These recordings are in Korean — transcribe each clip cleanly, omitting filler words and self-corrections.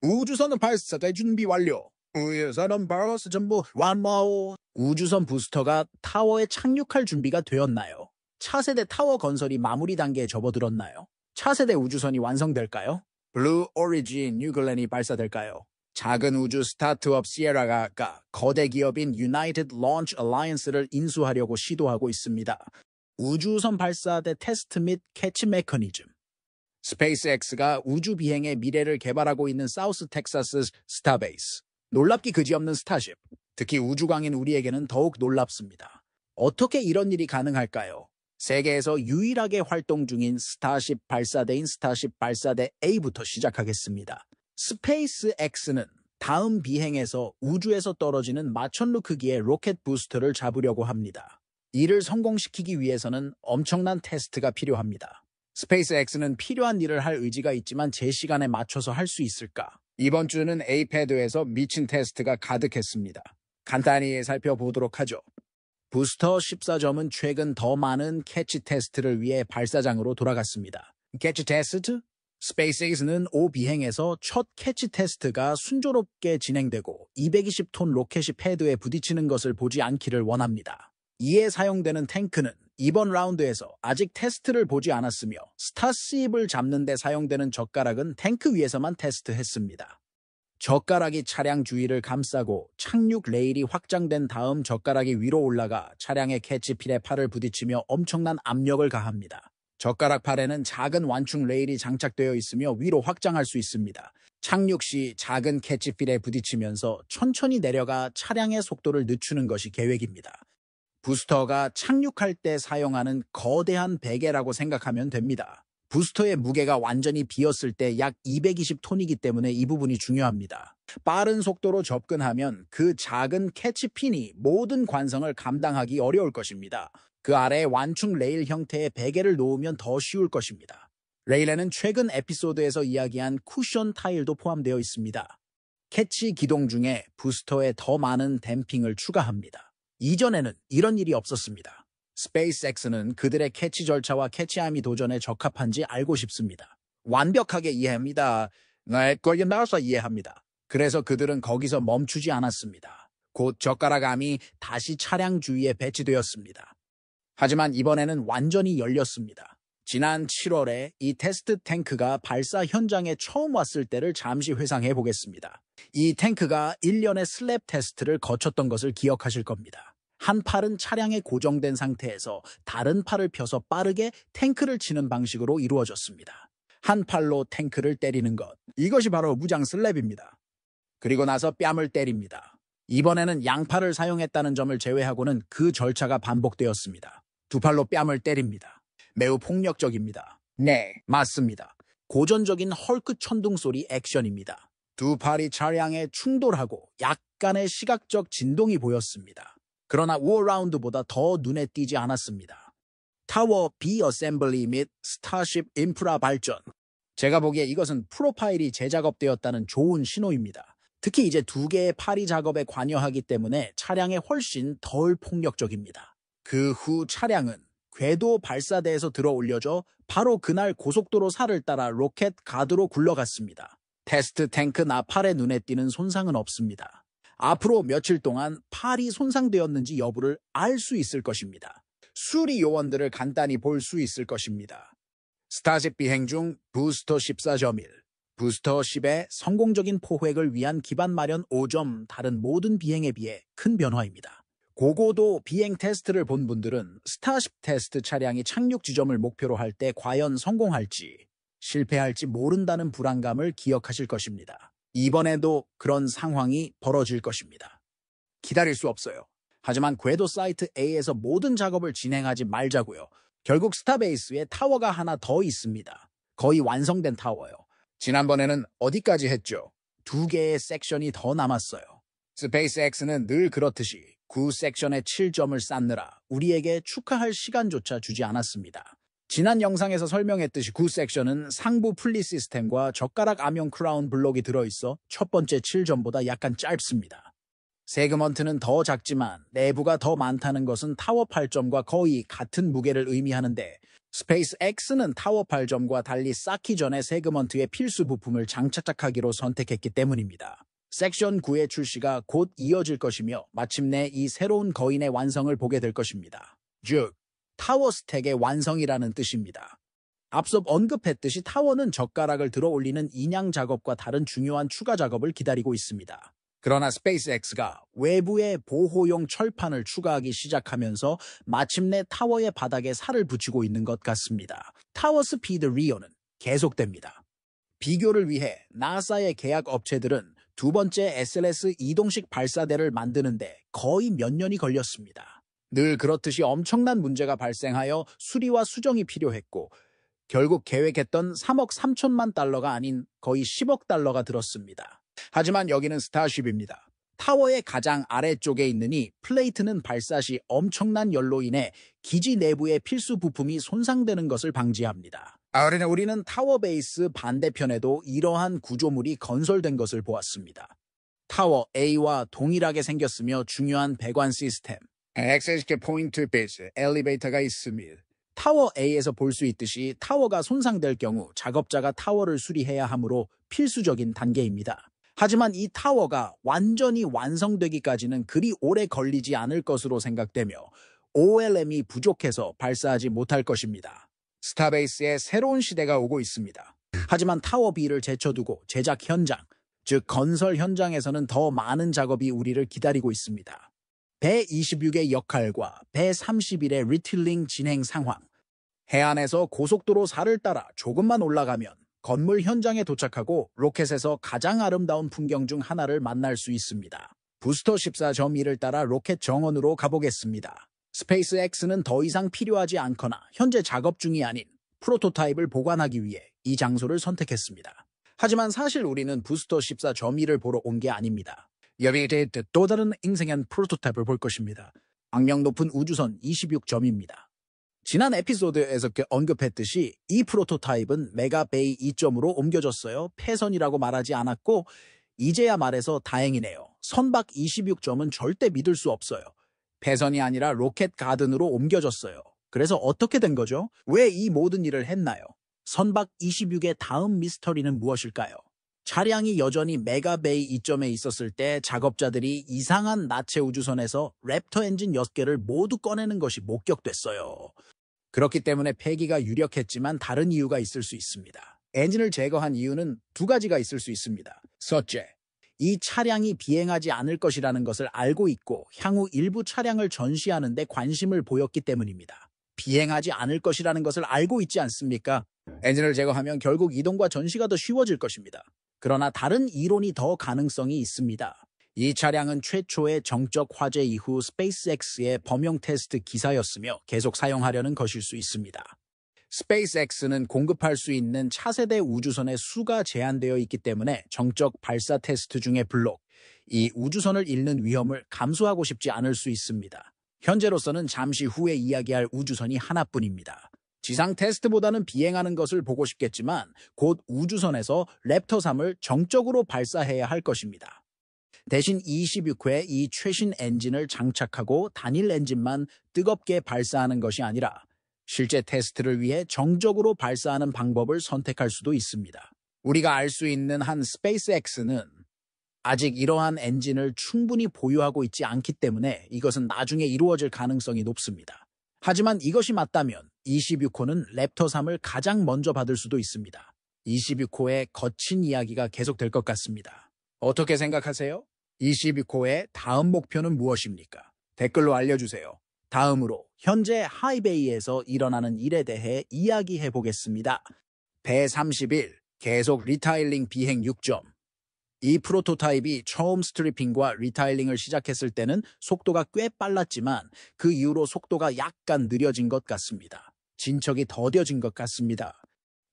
우주선 발사대 준비 완료. 우주선 발사 전부 완료. 우주선 부스터가 타워에 착륙할 준비가 되었나요? 차세대 타워 건설이 마무리 단계에 접어들었나요? 차세대 우주선이 완성될까요? 블루 오리진 뉴글랜이 발사될까요? 작은 우주 스타트업 시에라가 거대 기업인 유나이티드 론치 얼라이언스를 인수하려고 시도하고 있습니다. 우주선 발사대 테스트 및 캐치 메커니즘. 스페이스X가 우주 비행의 미래를 개발하고 있는 사우스 텍사스 스타베이스. 놀랍기 그지없는 스타쉽. 특히 우주광인 우리에게는 더욱 놀랍습니다. 어떻게 이런 일이 가능할까요? 세계에서 유일하게 활동 중인 스타쉽 발사대인 스타쉽 발사대 A부터 시작하겠습니다. 스페이스X는 다음 비행에서 우주에서 떨어지는 마천루 크기의 로켓 부스터를 잡으려고 합니다. 이를 성공시키기 위해서는 엄청난 테스트가 필요합니다. 스페이스X는 필요한 일을 할 의지가 있지만 제 시간에 맞춰서 할 수 있을까? 이번 주는 에이패드에서 미친 테스트가 가득했습니다. 간단히 살펴보도록 하죠. 부스터 14점은 최근 더 많은 캐치 테스트를 위해 발사장으로 돌아갔습니다. 캐치 테스트? 스페이스X는 5비행에서 첫 캐치 테스트가 순조롭게 진행되고 220톤 로켓이 패드에 부딪히는 것을 보지 않기를 원합니다. 이에 사용되는 탱크는 이번 라운드에서 아직 테스트를 보지 않았으며 스타쉽을 잡는 데 사용되는 젓가락은 탱크 위에서만 테스트했습니다. 젓가락이 차량 주위를 감싸고 착륙 레일이 확장된 다음 젓가락이 위로 올라가 차량의 캐치필에 팔을 부딪히며 엄청난 압력을 가합니다. 젓가락 팔에는 작은 완충 레일이 장착되어 있으며 위로 확장할 수 있습니다. 착륙 시 작은 캐치필에 부딪히면서 천천히 내려가 차량의 속도를 늦추는 것이 계획입니다. 부스터가 착륙할 때 사용하는 거대한 베개라고 생각하면 됩니다. 부스터의 무게가 완전히 비었을 때 약 220톤이기 때문에 이 부분이 중요합니다. 빠른 속도로 접근하면 그 작은 캐치핀이 모든 관성을 감당하기 어려울 것입니다. 그 아래에 완충 레일 형태의 베개를 놓으면 더 쉬울 것입니다. 레일에는 최근 에피소드에서 이야기한 쿠션 타일도 포함되어 있습니다. 캐치 기동 중에 부스터에 더 많은 댐핑을 추가합니다. 이전에는 이런 일이 없었습니다. 스페이스X는 그들의 캐치 절차와 캐치아미 도전에 적합한지 알고 싶습니다. 완벽하게 이해합니다. 거기 나와서 이해합니다. 그래서 그들은 거기서 멈추지 않았습니다. 곧 젓가락암이 다시 차량 주위에 배치되었습니다. 하지만 이번에는 완전히 열렸습니다. 지난 7월에 이 테스트 탱크가 발사 현장에 처음 왔을 때를 잠시 회상해 보겠습니다. 이 탱크가 1년의 슬랩 테스트를 거쳤던 것을 기억하실 겁니다. 한 팔은 차량에 고정된 상태에서 다른 팔을 펴서 빠르게 탱크를 치는 방식으로 이루어졌습니다. 한 팔로 탱크를 때리는 것, 이것이 바로 무장 슬랩입니다. 그리고 나서 뺨을 때립니다. 이번에는 양팔을 사용했다는 점을 제외하고는 그 절차가 반복되었습니다. 두 팔로 뺨을 때립니다. 매우 폭력적입니다. 네, 맞습니다. 고전적인 헐크 천둥 소리 액션입니다. 두 팔이 차량에 충돌하고 약간의 시각적 진동이 보였습니다. 그러나 5라운드보다 더 눈에 띄지 않았습니다. 타워 비어셈블리 및 스타쉽 인프라 발전. 제가 보기에 이것은 프로파일이 재작업되었다는 좋은 신호입니다. 특히 이제 두 개의 파리 작업에 관여하기 때문에 차량에 훨씬 덜 폭력적입니다. 그 후 차량은 궤도 발사대에서 들어 올려져 바로 그날 고속도로 살을 따라 로켓 가드로 굴러갔습니다. 테스트 탱크 나팔에 눈에 띄는 손상은 없습니다. 앞으로 며칠 동안 팔이 손상되었는지 여부를 알 수 있을 것입니다. 수리 요원들을 간단히 볼 수 있을 것입니다. 스타쉽 비행 중 부스터 14.1, 부스터 10의 성공적인 포획을 위한 기반 마련 5점, 다른 모든 비행에 비해 큰 변화입니다. 고고도 비행 테스트를 본 분들은 스타쉽 테스트 차량이 착륙 지점을 목표로 할 때 과연 성공할지, 실패할지 모른다는 불안감을 기억하실 것입니다. 이번에도 그런 상황이 벌어질 것입니다. 기다릴 수 없어요. 하지만 궤도 사이트 A에서 모든 작업을 진행하지 말자고요. 결국 스타베이스에 타워가 하나 더 있습니다. 거의 완성된 타워요. 지난번에는 어디까지 했죠? 2개의 섹션이 더 남았어요. 스페이스X는 늘 그렇듯이 9섹션의 7점을 쌓느라 우리에게 축하할 시간조차 주지 않았습니다. 지난 영상에서 설명했듯이 9섹션은 상부 플리 시스템과 젓가락 암용 크라운 블록이 들어있어 첫 번째 7점보다 약간 짧습니다. 세그먼트는 더 작지만 내부가 더 많다는 것은 타워 8점과 거의 같은 무게를 의미하는데 스페이스X는 타워 8점과 달리 쌓기 전에 세그먼트의 필수 부품을 장착하기로 선택했기 때문입니다. 섹션 9의 출시가 곧 이어질 것이며 마침내 이 새로운 거인의 완성을 보게 될 것입니다. 즉, 타워 스택의 완성이라는 뜻입니다. 앞서 언급했듯이 타워는 젓가락을 들어 올리는 인양 작업과 다른 중요한 추가 작업을 기다리고 있습니다. 그러나 스페이스X가 외부에 보호용 철판을 추가하기 시작하면서 마침내 타워의 바닥에 살을 붙이고 있는 것 같습니다. 타워 스피드 리어는 계속됩니다. 비교를 위해 나사의 계약 업체들은 두 번째 SLS 이동식 발사대를 만드는데 거의 몇 년이 걸렸습니다. 늘 그렇듯이 엄청난 문제가 발생하여 수리와 수정이 필요했고 결국 계획했던 3억 3천만 달러가 아닌 거의 10억 달러가 들었습니다. 하지만 여기는 스타쉽입니다. 타워의 가장 아래쪽에 있으니 플레이트는 발사 시 엄청난 열로 인해 기지 내부의 필수 부품이 손상되는 것을 방지합니다. 우리는 타워 베이스 반대편에도 이러한 구조물이 건설된 것을 보았습니다. 타워 A와 동일하게 생겼으며 중요한 배관 시스템, 액세스 포인트 베이스, 엘리베이터가 있습니다. 타워 A에서 볼 수 있듯이 타워가 손상될 경우 작업자가 타워를 수리해야 하므로 필수적인 단계입니다. 하지만 이 타워가 완전히 완성되기까지는 그리 오래 걸리지 않을 것으로 생각되며 OLM이 부족해서 발사하지 못할 것입니다. 스타베이스의 새로운 시대가 오고 있습니다. 하지만 타워 B를 제쳐두고 제작 현장, 즉 건설 현장에서는 더 많은 작업이 우리를 기다리고 있습니다. 배 26의 역할과 배 31의 리틸링 진행 상황, 해안에서 고속도로 살을 따라 조금만 올라가면 건물 현장에 도착하고 로켓에서 가장 아름다운 풍경 중 하나를 만날 수 있습니다. 부스터 14.1을 따라 로켓 정원으로 가보겠습니다. 스페이스X는 더 이상 필요하지 않거나 현재 작업 중이 아닌 프로토타입을 보관하기 위해 이 장소를 선택했습니다. 하지만 사실 우리는 부스터 14.1을 보러 온 게 아닙니다. 여기에 대해 또 다른 인생한 프로토타입을 볼 것입니다. 악명 높은 우주선 26점입니다. 지난 에피소드에서 언급했듯이 이 프로토타입은 메가베이 2점으로 옮겨졌어요. 폐선이라고 말하지 않았고 이제야 말해서 다행이네요. 선박 26점은 절대 믿을 수 없어요. 폐선이 아니라 로켓 가든으로 옮겨졌어요. 그래서 어떻게 된 거죠? 왜 이 모든 일을 했나요? 선박 26의 다음 미스터리는 무엇일까요? 차량이 여전히 메가베이 2점에 있었을 때 작업자들이 이상한 나체 우주선에서 랩터 엔진 6개를 모두 꺼내는 것이 목격됐어요. 그렇기 때문에 폐기가 유력했지만 다른 이유가 있을 수 있습니다. 엔진을 제거한 이유는 두 가지가 있을 수 있습니다. 첫째, 이 차량이 비행하지 않을 것이라는 것을 알고 있고 향후 일부 차량을 전시하는 데 관심을 보였기 때문입니다. 비행하지 않을 것이라는 것을 알고 있지 않습니까? 엔진을 제거하면 결국 이동과 전시가 더 쉬워질 것입니다. 그러나 다른 이론이 더 가능성이 있습니다. 이 차량은 최초의 정적 화재 이후 스페이스X의 범용 테스트 기사였으며 계속 사용하려는 것일 수 있습니다. 스페이스X는 공급할 수 있는 차세대 우주선의 수가 제한되어 있기 때문에 정적 발사 테스트 중에 블록, 이 우주선을 잃는 위험을 감수하고 싶지 않을 수 있습니다. 현재로서는 잠시 후에 이야기할 우주선이 하나뿐입니다. 지상 테스트보다는 비행하는 것을 보고 싶겠지만 곧 우주선에서 랩터 3을 정적으로 발사해야 할 것입니다. 대신 26회 이 최신 엔진을 장착하고 단일 엔진만 뜨겁게 발사하는 것이 아니라 실제 테스트를 위해 정적으로 발사하는 방법을 선택할 수도 있습니다. 우리가 알 수 있는 한 스페이스X는 아직 이러한 엔진을 충분히 보유하고 있지 않기 때문에 이것은 나중에 이루어질 가능성이 높습니다. 하지만 이것이 맞다면 26호는 랩터 3을 가장 먼저 받을 수도 있습니다. 26호의 거친 이야기가 계속될 것 같습니다. 어떻게 생각하세요? 26호의 다음 목표는 무엇입니까? 댓글로 알려주세요. 다음으로 현재 하이베이에서 일어나는 일에 대해 이야기해 보겠습니다. 배 31, 계속 리타일링 비행 6점. 이 프로토타입이 처음 스트리핑과 리타일링을 시작했을 때는 속도가 꽤 빨랐지만 그 이후로 속도가 약간 느려진 것 같습니다. 진척이 더뎌진 것 같습니다.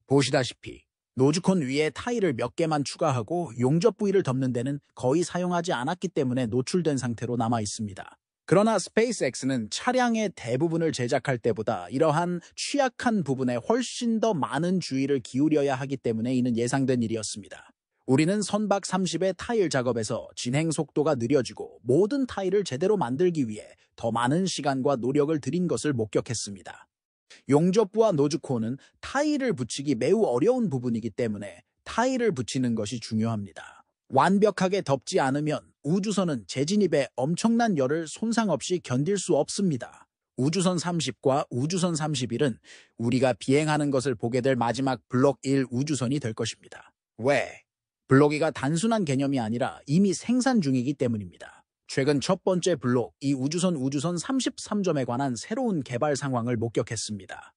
보시다시피 노즈콘 위에 타일을 몇 개만 추가하고 용접 부위를 덮는 데는 거의 사용하지 않았기 때문에 노출된 상태로 남아 있습니다. 그러나 스페이스X는 차량의 대부분을 제작할 때보다 이러한 취약한 부분에 훨씬 더 많은 주의를 기울여야 하기 때문에 이는 예상된 일이었습니다. 우리는 선박 30의 타일 작업에서 진행 속도가 느려지고 모든 타일을 제대로 만들기 위해 더 많은 시간과 노력을 들인 것을 목격했습니다. 용접부와 노즈코어는 타일을 붙이기 매우 어려운 부분이기 때문에 타일을 붙이는 것이 중요합니다. 완벽하게 덮지 않으면 우주선은 재진입에 엄청난 열을 손상 없이 견딜 수 없습니다. 우주선 30과 우주선 31은 우리가 비행하는 것을 보게 될 마지막 블록 1 우주선이 될 것입니다. 왜? 블록 2가 단순한 개념이 아니라 이미 생산 중이기 때문입니다. 최근 첫 번째 블록, 이 우주선 33점에 관한 새로운 개발 상황을 목격했습니다.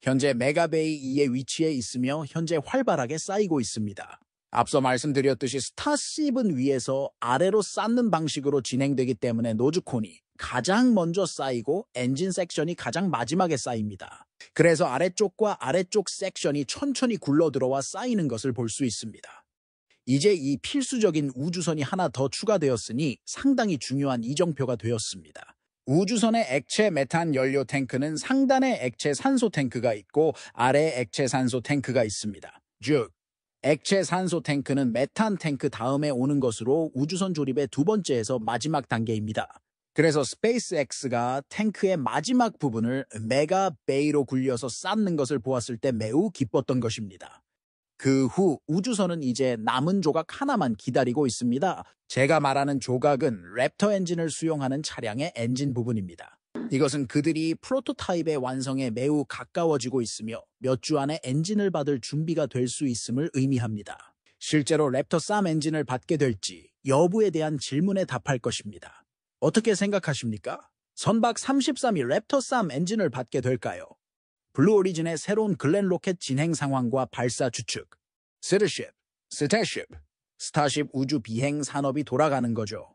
현재 메가베이 2의 위치에 있으며 현재 활발하게 쌓이고 있습니다. 앞서 말씀드렸듯이 스타쉽은 위에서 아래로 쌓는 방식으로 진행되기 때문에 노즈콘이 가장 먼저 쌓이고 엔진 섹션이 가장 마지막에 쌓입니다. 그래서 아래쪽과 아래쪽 섹션이 천천히 굴러들어와 쌓이는 것을 볼 수 있습니다. 이제 이 필수적인 우주선이 하나 더 추가되었으니 상당히 중요한 이정표가 되었습니다. 우주선의 액체 메탄 연료 탱크는 상단에 액체 산소 탱크가 있고 아래에 액체 산소 탱크가 있습니다. 즉, 액체 산소 탱크는 메탄 탱크 다음에 오는 것으로 우주선 조립의 두 번째에서 마지막 단계입니다. 그래서 스페이스X가 탱크의 마지막 부분을 메가베이로 굴려서 쌓는 것을 보았을 때 매우 기뻤던 것입니다. 그 후 우주선은 이제 남은 조각 하나만 기다리고 있습니다. 제가 말하는 조각은 랩터 엔진을 수용하는 차량의 엔진 부분입니다. 이것은 그들이 프로토타입의 완성에 매우 가까워지고 있으며 몇 주 안에 엔진을 받을 준비가 될 수 있음을 의미합니다. 실제로 랩터 쌈 엔진을 받게 될지 여부에 대한 질문에 답할 것입니다. 어떻게 생각하십니까? 선박 33이 랩터 쌈 엔진을 받게 될까요? 블루 오리진의 새로운 글렌 로켓 진행 상황과 발사 추측, 스타쉽 우주 비행 산업이 돌아가는 거죠.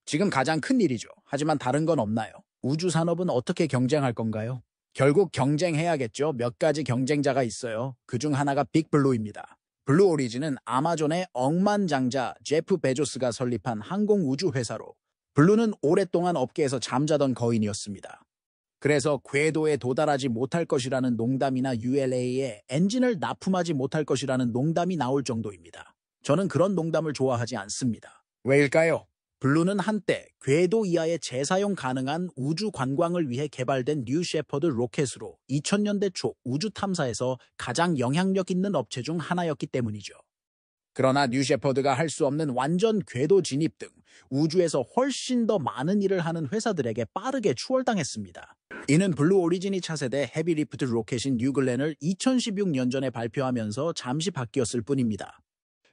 지금 가장 큰 일이죠. 하지만 다른 건 없나요? 우주 산업은 어떻게 경쟁할 건가요? 결국 경쟁해야겠죠. 몇 가지 경쟁자가 있어요. 그중 하나가 빅블루입니다. 블루 오리진은 아마존의 억만장자 제프 베조스가 설립한 항공우주 회사로 블루는 오랫동안 업계에서 잠자던 거인이었습니다. 그래서 궤도에 도달하지 못할 것이라는 농담이나 ULA에 엔진을 납품하지 못할 것이라는 농담이 나올 정도입니다. 저는 그런 농담을 좋아하지 않습니다. 왜일까요? 블루는 한때 궤도 이하의 재사용 가능한 우주 관광을 위해 개발된 뉴 셰퍼드 로켓으로 2000년대 초 우주 탐사에서 가장 영향력 있는 업체 중 하나였기 때문이죠. 그러나 뉴 셰퍼드가 할 수 없는 완전 궤도 진입 등 우주에서 훨씬 더 많은 일을 하는 회사들에게 빠르게 추월당했습니다. 이는 블루 오리진이 차세대 헤비리프트 로켓인 뉴글렌을 2016년 전에 발표하면서 잠시 바뀌었을 뿐입니다.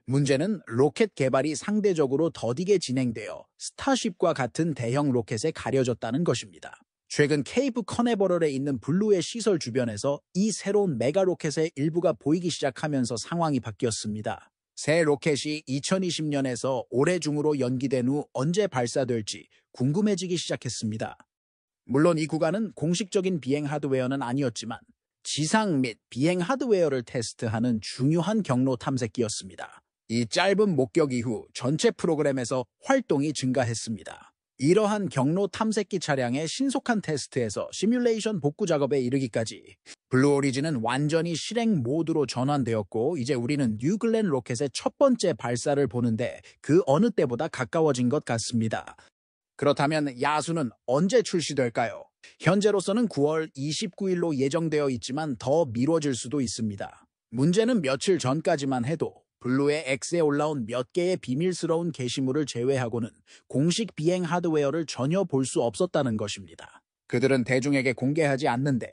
문제는 로켓 개발이 상대적으로 더디게 진행되어 스타쉽과 같은 대형 로켓에 가려졌다는 것입니다. 최근 케이프 커네버럴에 있는 블루의 시설 주변에서 이 새로운 메가 로켓의 일부가 보이기 시작하면서 상황이 바뀌었습니다. 새 로켓이 2020년에서 올해 중으로 연기된 후 언제 발사될지 궁금해지기 시작했습니다. 물론 이 구간은 공식적인 비행 하드웨어는 아니었지만 지상 및 비행 하드웨어를 테스트하는 중요한 경로 탐색기였습니다. 이 짧은 목격 이후 전체 프로그램에서 활동이 증가했습니다. 이러한 경로 탐색기 차량의 신속한 테스트에서 시뮬레이션 복구 작업에 이르기까지 블루 오리진은 완전히 실행 모드로 전환되었고 이제 우리는 뉴글렌 로켓의 첫 번째 발사를 보는데 그 어느 때보다 가까워진 것 같습니다. 그렇다면 야수는 언제 출시될까요? 현재로서는 9월 29일로 예정되어 있지만 더 미뤄질 수도 있습니다. 문제는 며칠 전까지만 해도 블루의 X에 올라온 몇 개의 비밀스러운 게시물을 제외하고는 공식 비행 하드웨어를 전혀 볼 수 없었다는 것입니다. 그들은 대중에게 공개하지 않는데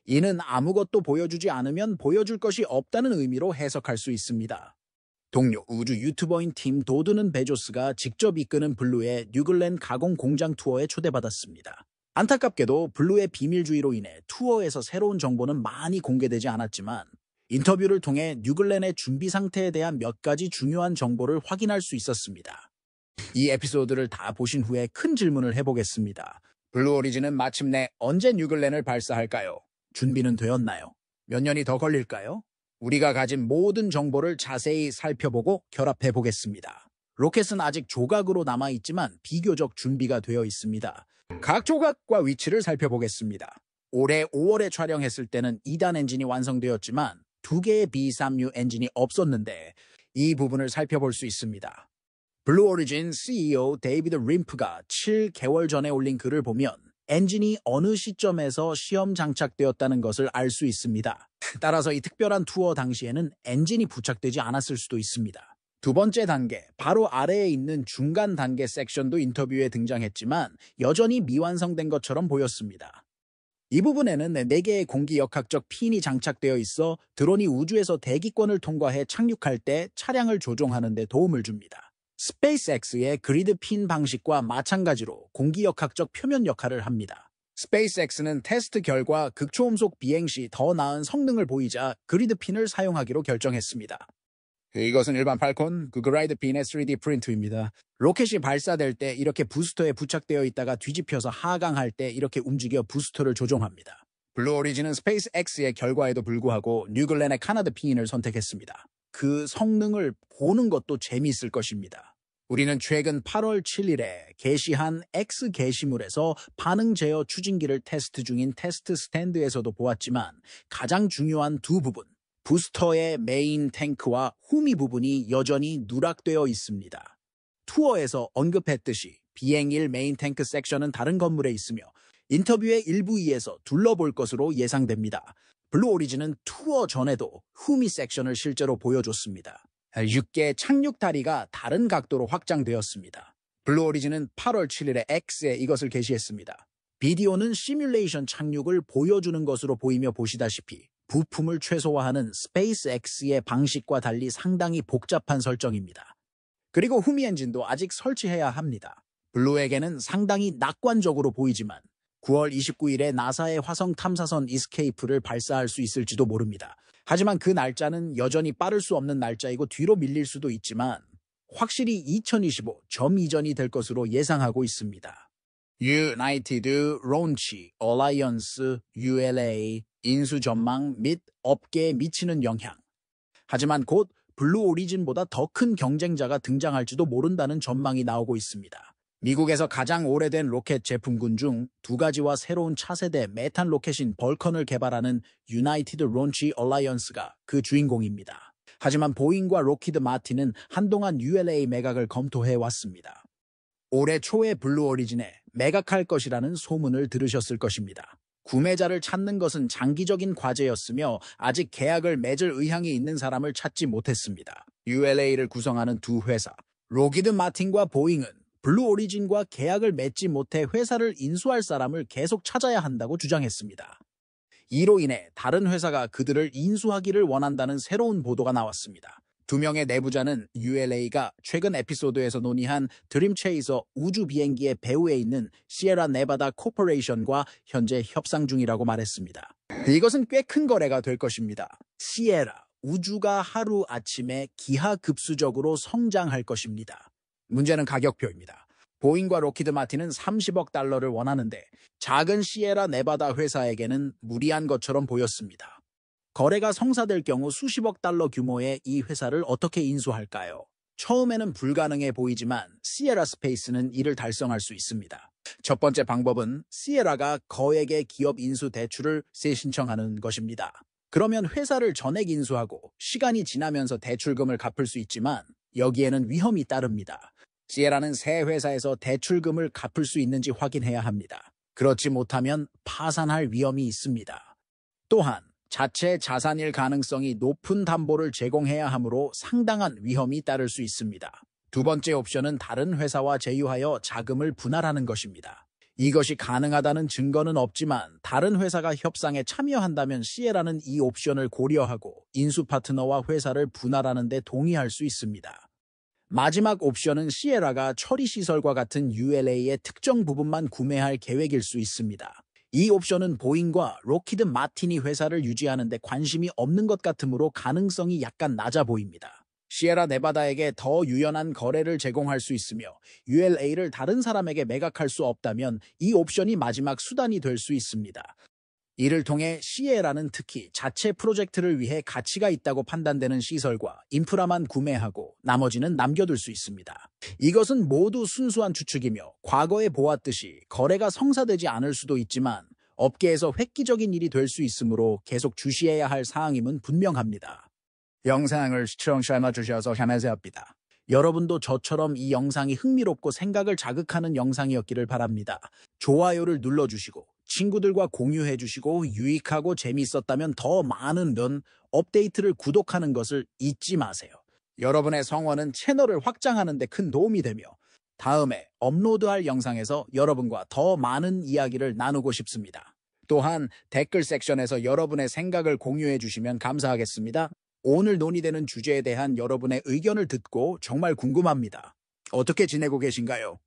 이는 아무것도 보여주지 않으면 보여줄 것이 없다는 의미로 해석할 수 있습니다. 동료 우주 유튜버인 팀 도드는 베조스가 직접 이끄는 블루의 뉴글렌 가공 공장 투어에 초대받았습니다. 안타깝게도 블루의 비밀주의로 인해 투어에서 새로운 정보는 많이 공개되지 않았지만 인터뷰를 통해 뉴글렌의 준비 상태에 대한 몇 가지 중요한 정보를 확인할 수 있었습니다. 이 에피소드를 다 보신 후에 큰 질문을 해보겠습니다. 블루 오리진은 마침내 언제 뉴글렌을 발사할까요? 준비는 되었나요? 몇 년이 더 걸릴까요? 우리가 가진 모든 정보를 자세히 살펴보고 결합해 보겠습니다. 로켓은 아직 조각으로 남아있지만 비교적 준비가 되어 있습니다. 각 조각과 위치를 살펴보겠습니다. 올해 5월에 촬영했을 때는 2단 엔진이 완성되었지만 2개의 B-36 엔진이 없었는데 이 부분을 살펴볼 수 있습니다. 블루 오리진 CEO 데이비드 림프가 7개월 전에 올린 글을 보면 엔진이 어느 시점에서 시험 장착되었다는 것을 알 수 있습니다. 따라서 이 특별한 투어 당시에는 엔진이 부착되지 않았을 수도 있습니다. 두 번째 단계, 바로 아래에 있는 중간 단계 섹션도 인터뷰에 등장했지만 여전히 미완성된 것처럼 보였습니다. 이 부분에는 4개의 공기역학적 핀이 장착되어 있어 드론이 우주에서 대기권을 통과해 착륙할 때 차량을 조종하는 데 도움을 줍니다. 스페이스X의 그리드 핀 방식과 마찬가지로 공기역학적 표면 역할을 합니다. 스페이스X는 테스트 결과 극초음속 비행 시 더 나은 성능을 보이자 그리드 핀을 사용하기로 결정했습니다. 이것은 일반 팔콘 그라이드 핀의 3D 프린트입니다. 로켓이 발사될 때 이렇게 부스터에 부착되어 있다가 뒤집혀서 하강할 때 이렇게 움직여 부스터를 조종합니다. 블루 오리진은 스페이스X의 결과에도 불구하고 뉴글렌의 카나드 핀을 선택했습니다. 그 성능을 보는 것도 재미있을 것입니다. 우리는 최근 8월 7일에 게시한 X 게시물에서 반응 제어 추진기를 테스트 중인 테스트 스탠드에서도 보았지만 가장 중요한 두 부분, 부스터의 메인 탱크와 후미 부분이 여전히 누락되어 있습니다. 투어에서 언급했듯이 비행일 메인 탱크 섹션은 다른 건물에 있으며 인터뷰의 일부 2에서 둘러볼 것으로 예상됩니다. 블루 오리진은 투어 전에도 후미 섹션을 실제로 보여줬습니다. 6개 착륙 다리가 다른 각도로 확장되었습니다. 블루 오리진은 8월 7일에 X에 이것을 게시했습니다. 비디오는 시뮬레이션 착륙을 보여주는 것으로 보이며 보시다시피 부품을 최소화하는 스페이스X의 방식과 달리 상당히 복잡한 설정입니다. 그리고 후미 엔진도 아직 설치해야 합니다. 블루에게는 상당히 낙관적으로 보이지만 9월 29일에 나사의 화성 탐사선 이스케이프를 발사할 수 있을지도 모릅니다. 하지만 그 날짜는 여전히 빠를 수 없는 날짜이고 뒤로 밀릴 수도 있지만 확실히 2025 점 이전이 될 것으로 예상하고 있습니다. 유나이티드 론치 얼라이언스 ULA 인수 전망 및 업계에 미치는 영향. 하지만 곧 블루 오리진보다 더 큰 경쟁자가 등장할지도 모른다는 전망이 나오고 있습니다. 미국에서 가장 오래된 로켓 제품군 중 두 가지와 새로운 차세대 메탄 로켓인 벌컨을 개발하는 유나이티드 론치 얼라이언스가 그 주인공입니다. 하지만 보잉과 록히드 마틴은 한동안 ULA 매각을 검토해 왔습니다. 올해 초에 블루 오리진에 매각할 것이라는 소문을 들으셨을 것입니다. 구매자를 찾는 것은 장기적인 과제였으며 아직 계약을 맺을 의향이 있는 사람을 찾지 못했습니다. ULA를 구성하는 두 회사, 록히드 마틴과 보잉은 블루 오리진과 계약을 맺지 못해 회사를 인수할 사람을 계속 찾아야 한다고 주장했습니다. 이로 인해 다른 회사가 그들을 인수하기를 원한다는 새로운 보도가 나왔습니다. 두 명의 내부자는 ULA가 최근 에피소드에서 논의한 드림 체이서 우주 비행기의 배후에 있는 시에라 네바다 코퍼레이션과 현재 협상 중이라고 말했습니다. 이것은 꽤 큰 거래가 될 것입니다. 시에라, 우주가 하루아침에 기하급수적으로 성장할 것입니다. 문제는 가격표입니다. 보잉과 록히드 마틴은 30억 달러를 원하는데 작은 시에라 네바다 회사에게는 무리한 것처럼 보였습니다. 거래가 성사될 경우 수십억 달러 규모의 이 회사를 어떻게 인수할까요? 처음에는 불가능해 보이지만 시에라 스페이스는 이를 달성할 수 있습니다. 첫 번째 방법은 시에라가 거액의 기업 인수 대출을 신청하는 것입니다. 그러면 회사를 전액 인수하고 시간이 지나면서 대출금을 갚을 수 있지만 여기에는 위험이 따릅니다. 시에라는 새 회사에서 대출금을 갚을 수 있는지 확인해야 합니다. 그렇지 못하면 파산할 위험이 있습니다. 또한 자체 자산일 가능성이 높은 담보를 제공해야 하므로 상당한 위험이 따를 수 있습니다. 두 번째 옵션은 다른 회사와 제휴하여 자금을 분할하는 것입니다. 이것이 가능하다는 증거는 없지만 다른 회사가 협상에 참여한다면 시에라는 이 옵션을 고려하고 인수 파트너와 회사를 분할하는 데 동의할 수 있습니다. 마지막 옵션은 시에라가 처리시설과 같은 ULA의 특정 부분만 구매할 계획일 수 있습니다. 이 옵션은 보잉과 록히드 마틴이 회사를 유지하는 데 관심이 없는 것 같으므로 가능성이 약간 낮아 보입니다. 시에라 네바다에게 더 유연한 거래를 제공할 수 있으며 ULA를 다른 사람에게 매각할 수 없다면 이 옵션이 마지막 수단이 될 수 있습니다. 이를 통해 시에라는 특히 자체 프로젝트를 위해 가치가 있다고 판단되는 시설과 인프라만 구매하고 나머지는 남겨둘 수 있습니다. 이것은 모두 순수한 추측이며 과거에 보았듯이 거래가 성사되지 않을 수도 있지만 업계에서 획기적인 일이 될 수 있으므로 계속 주시해야 할 사항임은 분명합니다. 영상을 시청해주셔서 감사합니다. 여러분도 저처럼 이 영상이 흥미롭고 생각을 자극하는 영상이었기를 바랍니다. 좋아요를 눌러주시고 친구들과 공유해주시고 유익하고 재미있었다면 더 많은 런 업데이트를 구독하는 것을 잊지 마세요. 여러분의 성원은 채널을 확장하는 데 큰 도움이 되며 다음에 업로드할 영상에서 여러분과 더 많은 이야기를 나누고 싶습니다. 또한 댓글 섹션에서 여러분의 생각을 공유해 주시면 감사하겠습니다. 오늘 논의되는 주제에 대한 여러분의 의견을 듣고 정말 궁금합니다. 어떻게 지내고 계신가요?